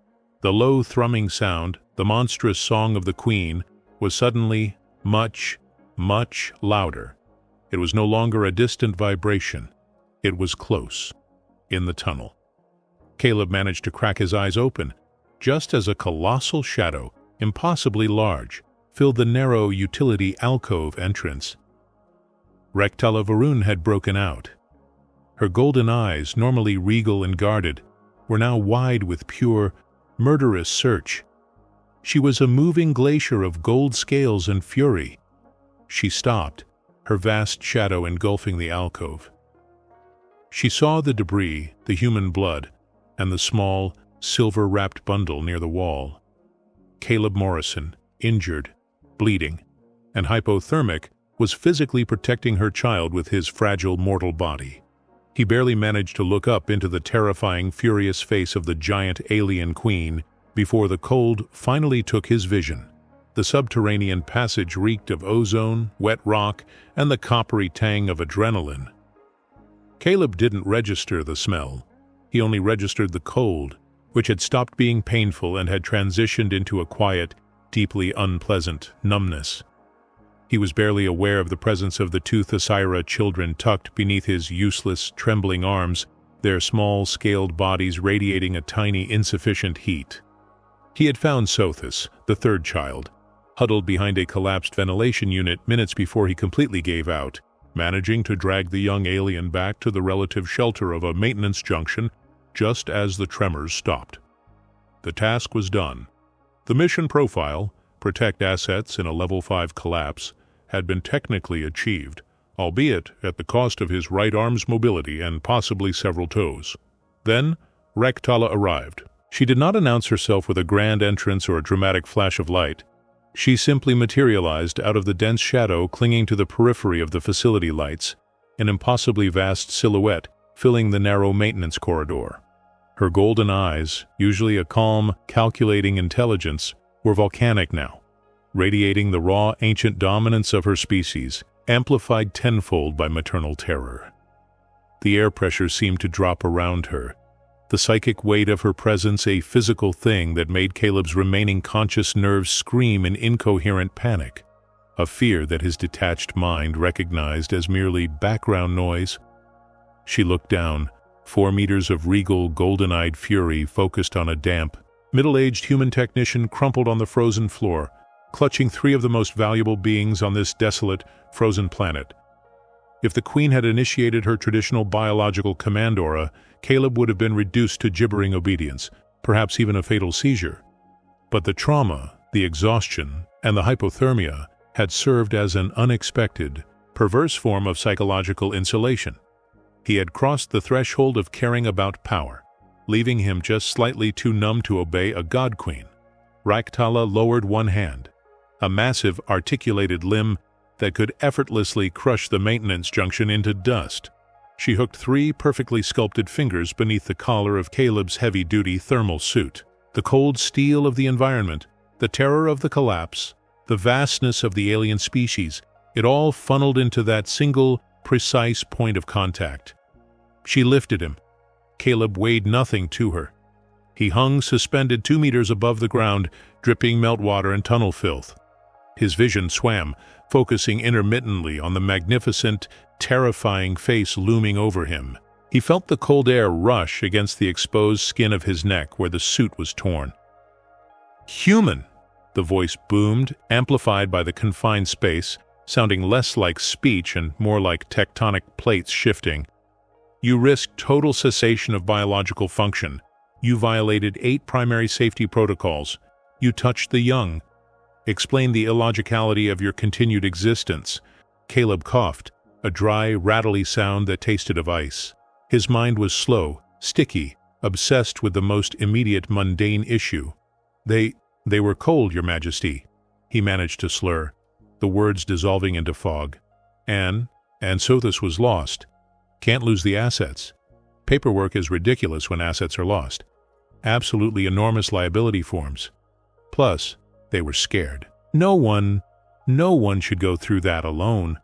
The low thrumming sound, the monstrous song of the Queen, was suddenly much, much louder. It was no longer a distant vibration. It was close, in the tunnel. Caleb managed to crack his eyes open, just as a colossal shadow, impossibly large, filled the narrow utility alcove entrance. Rektala Varun had broken out. Her golden eyes, normally regal and guarded, were now wide with pure, murderous search. She was a moving glacier of gold scales and fury. She stopped, her vast shadow engulfing the alcove. She saw the debris, the human blood, and the small, silver-wrapped bundle near the wall. Caleb Morrison, injured, bleeding, and hypothermic, was physically protecting her child with his fragile mortal body. He barely managed to look up into the terrifying, furious face of the giant alien queen before the cold finally took his vision. The subterranean passage reeked of ozone, wet rock, and the coppery tang of adrenaline. Caleb didn't register the smell. He only registered the cold, which had stopped being painful and had transitioned into a quiet, deeply unpleasant numbness. He was barely aware of the presence of the two Thesira children tucked beneath his useless, trembling arms, their small, scaled bodies radiating a tiny, insufficient heat. He had found Sothis, the third child, huddled behind a collapsed ventilation unit minutes before he completely gave out, managing to drag the young alien back to the relative shelter of a maintenance junction just as the tremors stopped. The task was done. The mission profile, protect assets in a level 5 collapse, had been technically achieved, albeit at the cost of his right arm's mobility and possibly several toes. Then, Rektala arrived. She did not announce herself with a grand entrance or a dramatic flash of light. She simply materialized out of the dense shadow clinging to the periphery of the facility lights, an impossibly vast silhouette filling the narrow maintenance corridor. Her golden eyes, usually a calm, calculating intelligence, were volcanic now, radiating the raw, ancient dominance of her species, amplified tenfold by maternal terror. The air pressure seemed to drop around her, the psychic weight of her presence a physical thing that made Caleb's remaining conscious nerves scream in incoherent panic, a fear that his detached mind recognized as merely background noise. She looked down, 4 meters of regal, golden-eyed fury focused on a damp, middle-aged human technician crumpled on the frozen floor, clutching 3 of the most valuable beings on this desolate, frozen planet. If the Queen had initiated her traditional biological command aura, Caleb would have been reduced to gibbering obedience, perhaps even a fatal seizure. But the trauma, the exhaustion, and the hypothermia had served as an unexpected, perverse form of psychological insulation. He had crossed the threshold of caring about power, leaving him just slightly too numb to obey a god queen. Rektala lowered one hand, a massive articulated limb that could effortlessly crush the maintenance junction into dust. She hooked 3 perfectly sculpted fingers beneath the collar of Caleb's heavy-duty thermal suit. The cold steel of the environment, the terror of the collapse, the vastness of the alien species, it all funneled into that single, precise point of contact. She lifted him. Caleb weighed nothing to her. He hung suspended 2 meters above the ground, dripping meltwater and tunnel filth. His vision swam, focusing intermittently on the magnificent, terrifying face looming over him. He felt the cold air rush against the exposed skin of his neck where the suit was torn. "Human!" the voice boomed, amplified by the confined space, sounding less like speech and more like tectonic plates shifting. "You risked total cessation of biological function. You violated 8 primary safety protocols. You touched the young. Explain the illogicality of your continued existence." Caleb coughed, a dry, rattly sound that tasted of ice. His mind was slow, sticky, obsessed with the most immediate mundane issue. They were cold, Your Majesty," he managed to slur, the words dissolving into fog. And Sothis was lost. Can't lose the assets. Paperwork is ridiculous when assets are lost. Absolutely enormous liability forms. Plus, they were scared. No one should go through that alone.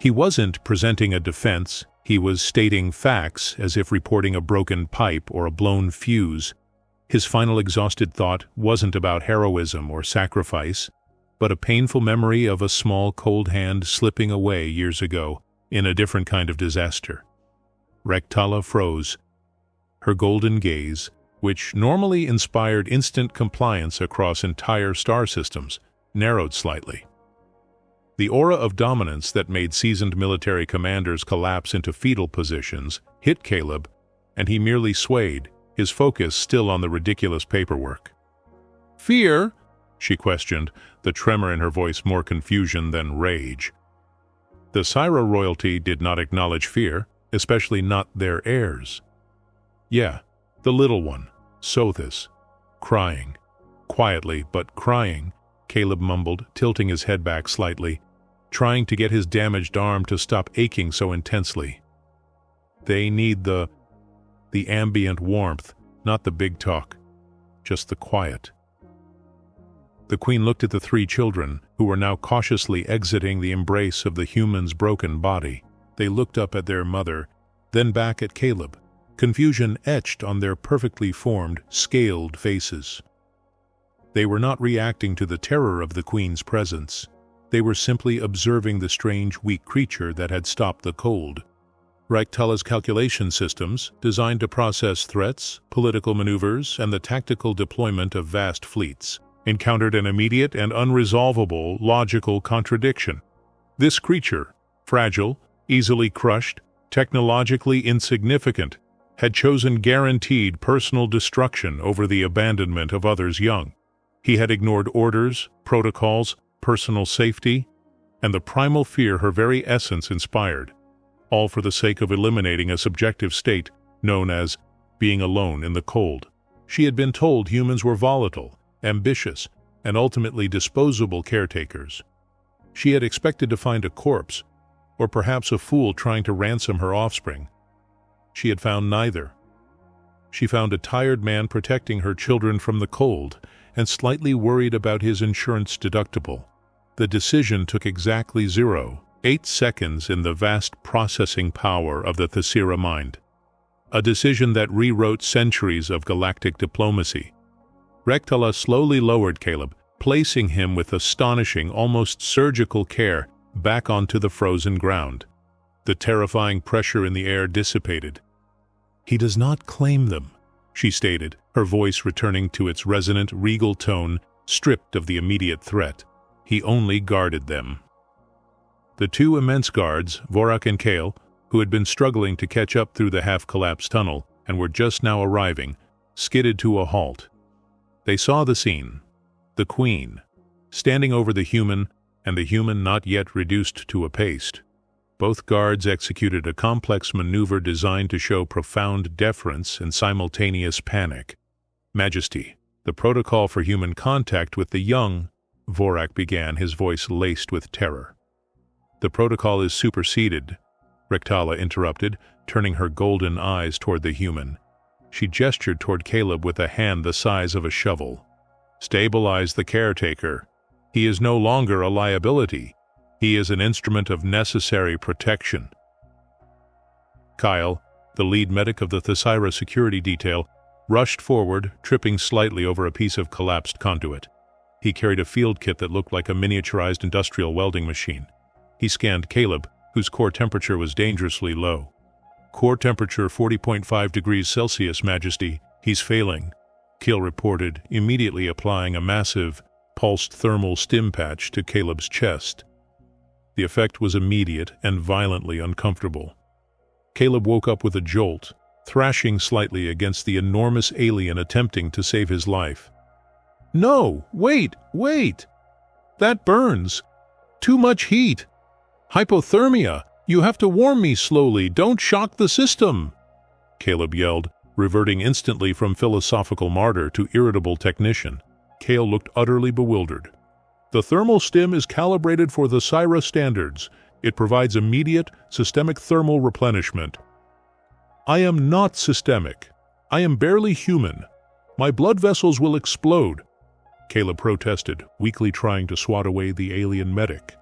He wasn't presenting a defense, he was stating facts as if reporting a broken pipe or a blown fuse. His final exhausted thought wasn't about heroism or sacrifice, but a painful memory of a small cold hand slipping away years ago in a different kind of disaster. Rektala froze. Her golden gaze, which normally inspired instant compliance across entire star systems, narrowed slightly. The aura of dominance that made seasoned military commanders collapse into fetal positions hit Caleb, and he merely swayed, his focus still on the ridiculous paperwork. "Fear?" she questioned, the tremor in her voice more confusion than rage. The Syra royalty did not acknowledge fear, especially not their heirs. Yeah, the little one, Sothis, crying. Quietly, but crying, Caleb mumbled, tilting his head back slightly, trying to get his damaged arm to stop aching so intensely. They need the ambient warmth, not the big talk, just the quiet. The Queen looked at the three children, who were now cautiously exiting the embrace of the human's broken body. They looked up at their mother, then back at Caleb, confusion etched on their perfectly formed, scaled faces. They were not reacting to the terror of the Queen's presence. They were simply observing the strange, weak creature that had stopped the cold. Ractala's calculation systems, designed to process threats, political maneuvers, and the tactical deployment of vast fleets, encountered an immediate and unresolvable logical contradiction. This creature, fragile, easily crushed, technologically insignificant, had chosen guaranteed personal destruction over the abandonment of others young. He had ignored orders, protocols, personal safety, and the primal fear her very essence inspired, all for the sake of eliminating a subjective state known as being alone in the cold. She had been told humans were volatile, ambitious, and ultimately disposable caretakers. She had expected to find a corpse, or perhaps a fool trying to ransom her offspring. She had found neither. She found a tired man protecting her children from the cold, and slightly worried about his insurance deductible. The decision took exactly 0.8 seconds in the vast processing power of the Thesira mind. A decision that rewrote centuries of galactic diplomacy. Ractala slowly lowered Caleb, placing him with astonishing, almost surgical care back onto the frozen ground. The terrifying pressure in the air dissipated. "He does not claim them," she stated, her voice returning to its resonant, regal tone, stripped of the immediate threat. He only guarded them. The two immense guards, Vorak and Kale, who had been struggling to catch up through the half-collapsed tunnel and were just now arriving, skidded to a halt. They saw the scene. The Queen, standing over the human, and the human not yet reduced to a paste. Both guards executed a complex maneuver designed to show profound deference and simultaneous panic. "Majesty, the protocol for human contact with the young," Vorak began, his voice laced with terror. "The protocol is superseded," Ractala interrupted, turning her golden eyes toward the human. She gestured toward Caleb with a hand the size of a shovel. "Stabilize the caretaker. He is no longer a liability. He is an instrument of necessary protection." Kyle, the lead medic of the Thesira security detail, rushed forward, tripping slightly over a piece of collapsed conduit. He carried a field kit that looked like a miniaturized industrial welding machine. He scanned Caleb, whose core temperature was dangerously low. "Core temperature 40.5 degrees Celsius, Majesty. He's failing," Kale reported, immediately applying a massive, pulsed thermal stim patch to Caleb's chest. The effect was immediate and violently uncomfortable. Caleb woke up with a jolt, thrashing slightly against the enormous alien attempting to save his life. "No! Wait! That burns! Too much heat! Hypothermia! You have to warm me slowly! Don't shock the system!" Caleb yelled, reverting instantly from philosophical martyr to irritable technician. Kale looked utterly bewildered. "The thermal stim is calibrated for the Syra standards. It provides immediate, systemic thermal replenishment." "I am not systemic. I am barely human. My blood vessels will explode," Caleb protested, weakly trying to swat away the alien medic.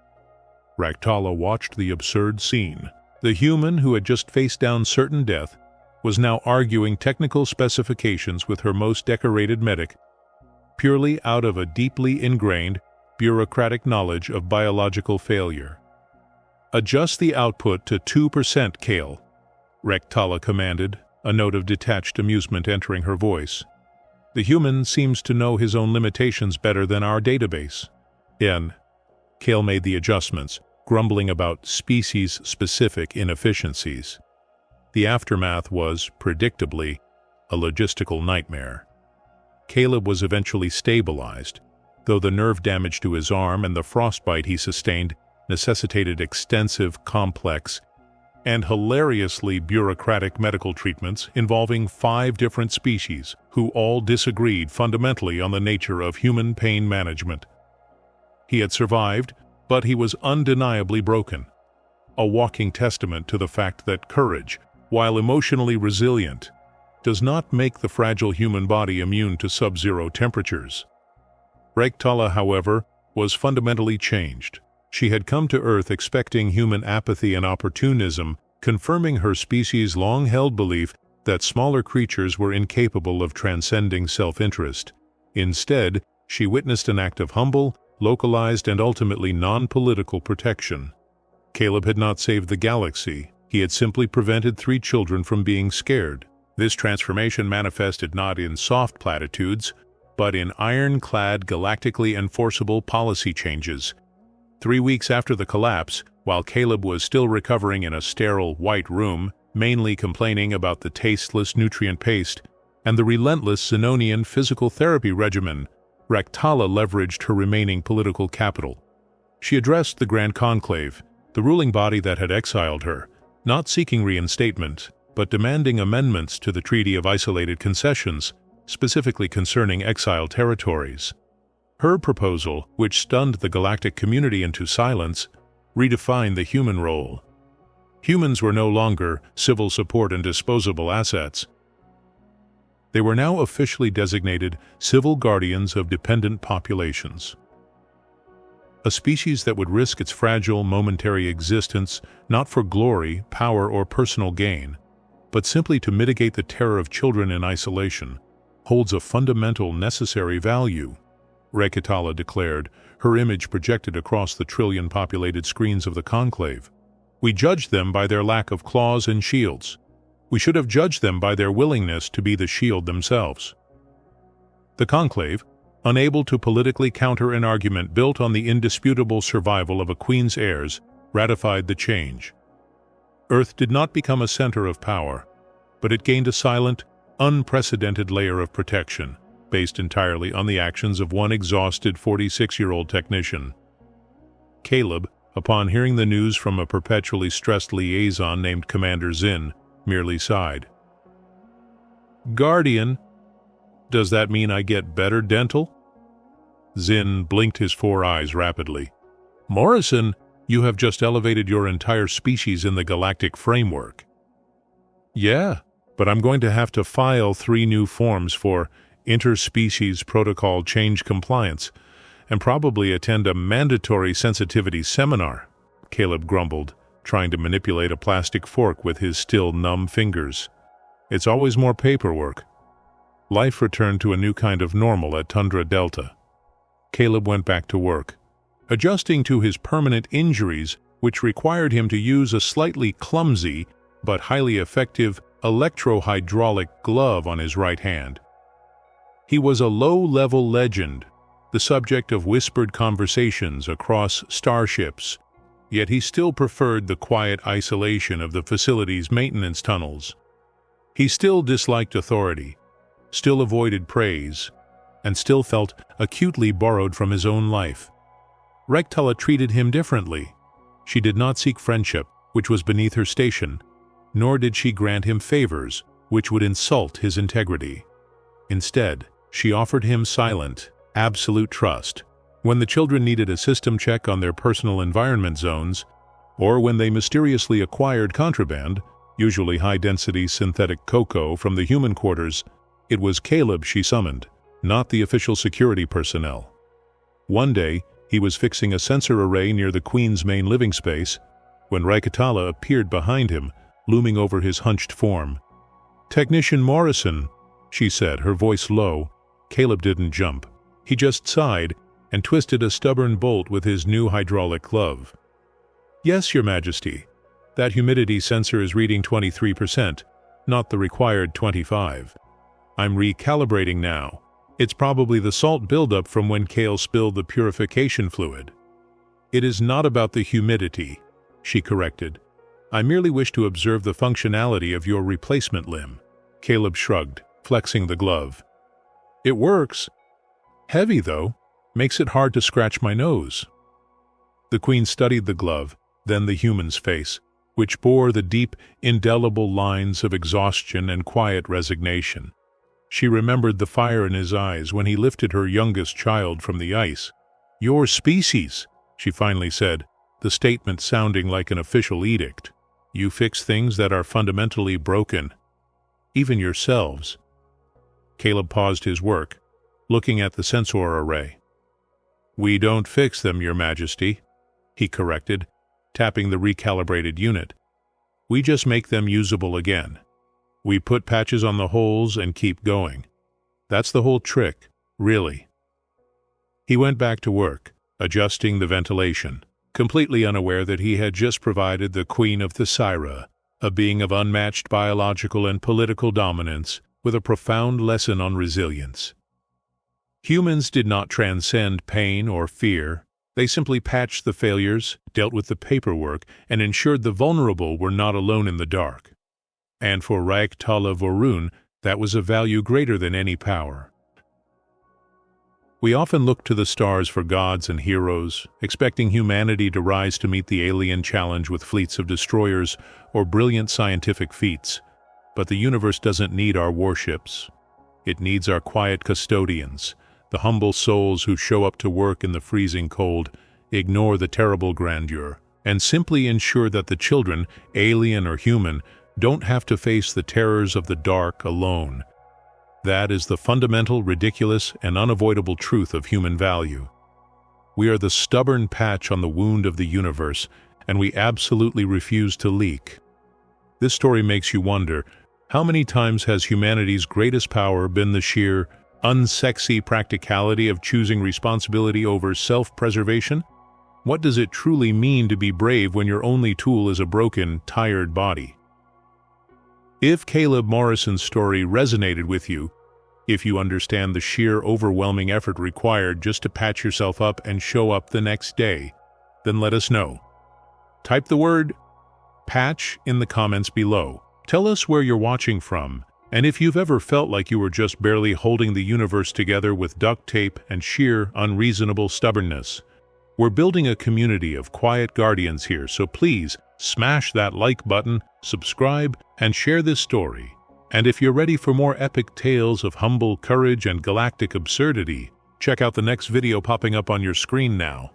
Ractala watched the absurd scene. The human who had just faced down certain death was now arguing technical specifications with her most decorated medic, purely out of a deeply ingrained, bureaucratic knowledge of biological failure. "Adjust the output to 2%, Kale," Ractala commanded, a note of detached amusement entering her voice. "The human seems to know his own limitations better than our database." Cale made the adjustments, grumbling about species-specific inefficiencies. The aftermath was, predictably, a logistical nightmare. Caleb was eventually stabilized, though the nerve damage to his arm and the frostbite he sustained necessitated extensive, complex, and hilariously bureaucratic medical treatments involving 5 different species who all disagreed fundamentally on the nature of human pain management. He had survived, but he was undeniably broken, a walking testament to the fact that courage, while emotionally resilient, does not make the fragile human body immune to sub-zero temperatures. Ragtala, however, was fundamentally changed. She had come to Earth expecting human apathy and opportunism, confirming her species' long-held belief that smaller creatures were incapable of transcending self-interest. Instead, she witnessed an act of humble, localized, and ultimately non-political protection. Caleb had not saved the galaxy. He had simply prevented 3 children from being scared. This transformation manifested not in soft platitudes, but in ironclad, galactically enforceable policy changes. 3 weeks after the collapse, while Caleb was still recovering in a sterile, white room, mainly complaining about the tasteless nutrient paste and the relentless Xenonian physical therapy regimen, Ragtala leveraged her remaining political capital. She addressed the Grand Conclave, the ruling body that had exiled her, not seeking reinstatement, but demanding amendments to the Treaty of Isolated Concessions, specifically concerning exiled territories. Her proposal, which stunned the galactic community into silence, redefined the human role. Humans were no longer civil support and disposable assets. They were now officially designated civil guardians of dependent populations. A species that would risk its fragile, momentary existence not for glory, power, or personal gain, but simply to mitigate the terror of children in isolation, holds a fundamental, necessary value, Ragtala declared, her image projected across the trillion-populated screens of the conclave. We judged them by their lack of claws and shields. We should have judged them by their willingness to be the shield themselves. The conclave, unable to politically counter an argument built on the indisputable survival of a queen's heirs, ratified the change. Earth did not become a center of power, but it gained a silent, unprecedented layer of protection, based entirely on the actions of one exhausted 46-year-old technician. Caleb, upon hearing the news from a perpetually stressed liaison named Commander Zinn, merely sighed. "Guardian, does that mean I get better dental?" Zinn blinked his 4 eyes rapidly. "Morrison, you have just elevated your entire species in the galactic framework." "Yeah, but I'm going to have to file 3 new forms for interspecies protocol change compliance, and probably attend a mandatory sensitivity seminar," Caleb grumbled, trying to manipulate a plastic fork with his still numb fingers. "It's always more paperwork." Life returned to a new kind of normal at Tundra Delta. Caleb went back to work, adjusting to his permanent injuries, which required him to use a slightly clumsy but highly effective electrohydraulic glove on his right hand. He was a low-level legend, the subject of whispered conversations across starships, yet he still preferred the quiet isolation of the facility's maintenance tunnels. He still disliked authority, still avoided praise, and still felt acutely borrowed from his own life. Ragtala treated him differently. She did not seek friendship, which was beneath her station, nor did she grant him favors, which would insult his integrity. Instead, she offered him silent, absolute trust. When the children needed a system check on their personal environment zones, or when they mysteriously acquired contraband, usually high-density synthetic cocoa from the human quarters, it was Caleb she summoned, not the official security personnel. One day, he was fixing a sensor array near the Queen's main living space, when Ragtala appeared behind him, looming over his hunched form. "Technician Morrison," she said, her voice low. Caleb didn't jump. He just sighed and twisted a stubborn bolt with his new hydraulic glove. "Yes, Your Majesty. That humidity sensor is reading 23%, not the required 25. I'm recalibrating now. It's probably the salt buildup from when Kale spilled the purification fluid. It is not about the humidity, she corrected. I merely wish to observe the functionality of your replacement limb. Caleb shrugged, flexing the glove. It works. Heavy, though. Makes it hard to scratch my nose. The Queen studied the glove, then the human's face, which bore the deep, indelible lines of exhaustion and quiet resignation. She remembered the fire in his eyes when he lifted her youngest child from the ice. Your species, she finally said, the statement sounding like an official edict. You fix things that are fundamentally broken. Even yourselves. Caleb paused his work, looking at the sensor array. We don't fix them, Your Majesty, he corrected, tapping the recalibrated unit. We just make them usable again. We put patches on the holes and keep going. That's the whole trick, really. He went back to work, adjusting the ventilation, completely unaware that he had just provided the Queen of Thesira, a being of unmatched biological and political dominance, with a profound lesson on resilience. Humans did not transcend pain or fear. They simply patched the failures, dealt with the paperwork, and ensured the vulnerable were not alone in the dark. And for Raik Tala Vorun, that was a value greater than any power. We often look to the stars for gods and heroes, expecting humanity to rise to meet the alien challenge with fleets of destroyers or brilliant scientific feats. But the universe doesn't need our warships. It needs our quiet custodians, the humble souls who show up to work in the freezing cold, ignore the terrible grandeur, and simply ensure that the children, alien or human, don't have to face the terrors of the dark alone. That is the fundamental, ridiculous, and unavoidable truth of human value. We are the stubborn patch on the wound of the universe, and we absolutely refuse to leak. This story makes you wonder, how many times has humanity's greatest power been the sheer, unsexy practicality of choosing responsibility over self-preservation? What does it truly mean to be brave when your only tool is a broken, tired body? If Caleb Morrison's story resonated with you, if you understand the sheer overwhelming effort required just to patch yourself up and show up the next day, then let us know. Type the word patch in the comments below. Tell us where you're watching from, and if you've ever felt like you were just barely holding the universe together with duct tape and sheer, unreasonable stubbornness. We're building a community of quiet guardians here, so please smash that like button, subscribe, and share this story. And if you're ready for more epic tales of humble courage and galactic absurdity, check out the next video popping up on your screen now.